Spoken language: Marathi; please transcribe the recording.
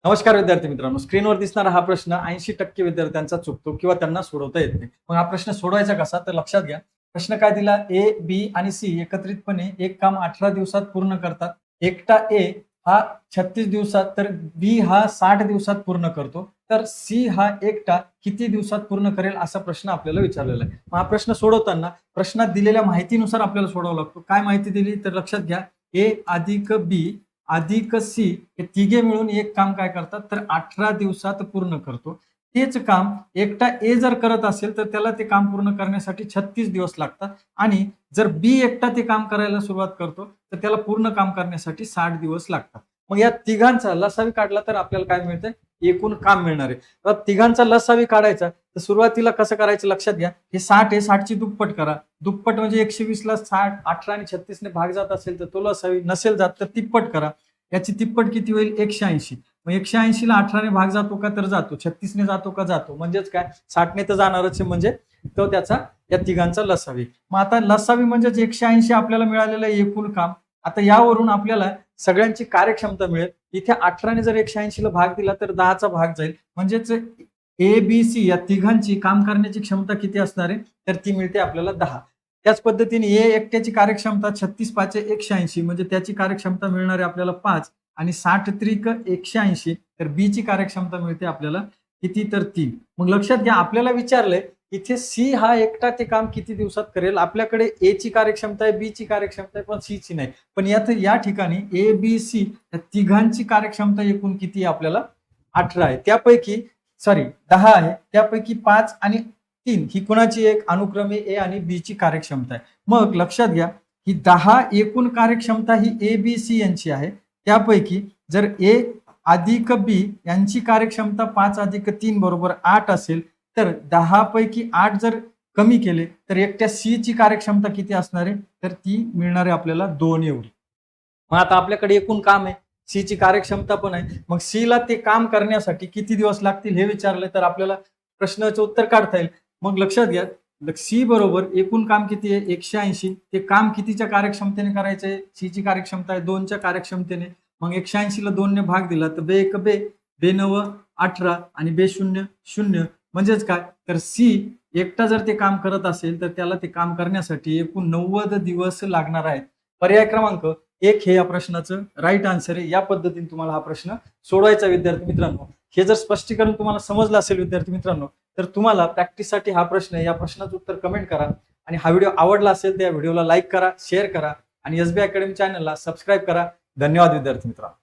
नमस्कार विद्यार्थी मित्रांनो, स्क्रीनवर दिसणारा हा प्रश्न 80% विद्यार्थ्यांचा चुकतो किंवा त्यांना सोडवता येत नाही. मग हा प्रश्न सोडवायचा कसा? तर लक्षात घ्या. प्रश्न काय दिला? ए, बी आणि सी एकत्रितपणे एक काम 18 दिवसात पूर्ण करतात. एकटा ए हा 36 दिवसात, तर बी हा 60 दिवसात पूर्ण करतो. तर सी हा एकटा किती दिवसात पूर्ण करेल असा प्रश्न आपल्याला विचारलेला आहे. मग हा प्रश्न सोडवताना प्रश्नात दिलेल्या माहितीनुसार आपल्याला सोडावा लागतो. काय माहिती दिली? तर लक्षात घ्या. ए अधिक बी अधिक सी हे तिघे मिळून एक काम काय करतात? तर 18 दिवसात पूर्ण करतो. तेच काम एकटा ए जर करत असेल तर त्याला ते काम पूर्ण करण्यासाठी 36 दिवस लागतात आणि जर बी एकटा ते काम करायला सुरुवात करतो तर त्याला पूर्ण काम करण्यासाठी 60 दिवस लागतात. मग या तिघांचा लसावी काढला तर आपल्याला काय मिळतंय? एकूण काम मिळणार आहे. तर तिघांचा लसावी काढायचा तर सुरुवातीला कसं करायचं लक्षात घ्या. हे 60 आहे, 60 ची दुप्पट करा. दुप्पट म्हणजे 120 ला 60, 18 आणि 36 ने भाग जात असेल तर तो लसावी, नसेल जात तर तिप्पट करा. याची तिप्पट किती होईल? 180. मग 180 ला 18 ने भाग जातो का? तर जातो. 36 ने जातो का? जातो. म्हणजेच काय? 60 ने तर जाणारच आहे, म्हणजे तो त्याचा या तिघांचा लसावी. मग आता लसावी म्हणजेच 180 आपल्याला मिळालेलं एकूण काम. आता यावरून आपल्याला सगळ्यांची कार्यक्षमता मिळेल. इथे 18 ने जर 180 ला भाग दिला तर 10 चा भाग जाईल. म्हणजेच ए, बी, सी या तिघांची काम करण्याची क्षमता किती असणार आहे? तर ती मिळते आपल्याला 10. त्याच पद्धतीने ए एकट्याची कार्यक्षमता 36 पाचे 180, म्हणजे त्याची कार्यक्षमता मिळणार आहे आपल्याला 5 आणि 60 त्रिक 180, तर बी ची कार्यक्षमता मिळते आपल्याला किती? तर 3. मग लक्षात घ्या, आपल्याला विचारलंय इथे सी हा एकटा ते काम किती दिवसात करेल. आपल्याकडे ए ची कार्यक्षमता आहे, बी ची कार्यक्षमता आहे, पण सी ची नाही. पण या ठिकाणी ए, बी, सी या तिघांची कार्यक्षमता एकूण किती आहे? आपल्याला 18 आहे. त्यापैकी 10 आहे. त्यापैकी 5 आणि 3 ही कुणाची एक अनुक्रमे ए आणि बी ची कार्यक्षमता आहे. मग लक्षात घ्या, ही 10 एकूण कार्यक्षमता ही ए, बी, सी यांची आहे. त्यापैकी जर ए अधिक बी यांची कार्यक्षमता 5 अधिक 3 बरोबर 8 असेल, तर 10 पैकी 8 जर कमी केले तर एकट्या सी ची कार्यक्षमता किती असणार आहे? तर ती मिळणार आहे आपल्याला 2 एवढी. मग आता आपल्याकडे एकूण काम आहे, सी ची कार्यक्षमता पण आहे. मग सी ला ते काम करण्यासाठी किती दिवस लागतील हे विचारले तर आपल्याला प्रश्नाचं उत्तर काढता येईल. मग लक्षात घ्या, सी बरोबर एकूण काम किती आहे? 180. ते काम कितीच्या कार्यक्षमतेने करायचंय? सी ची कार्यक्षमता आहे 2 च्या कार्यक्षमतेने. मग 180 ला 2 ने भाग दिला तर बे एक बे, बे 9 18 आणि बे 0 0. म्हणजेच काय? तर सी एकटा जर ते काम करत असेल तर त्याला ते काम करण्यासाठी एकूण 90 दिवस लागणार आहेत. पर्याय क्रमांक 1 हे या प्रश्नाचं राईट आन्सर आहे. या पद्धतीने तुम्हाला हा प्रश्न सोडवायचा विद्यार्थी मित्रांनो. हे जर स्पष्टीकरण तुम्हाला समजलं असेल विद्यार्थी मित्रांनो, तर तुम्हाला प्रॅक्टिससाठी हा प्रश्न आहे, या प्रश्नाचं उत्तर कमेंट करा आणि हा व्हिडिओ आवडला असेल तर या व्हिडिओला लाईक करा, शेअर करा आणि एसबी अकॅडमी चॅनलला सबस्क्राईब करा. धन्यवाद विद्यार्थी मित्रांनो.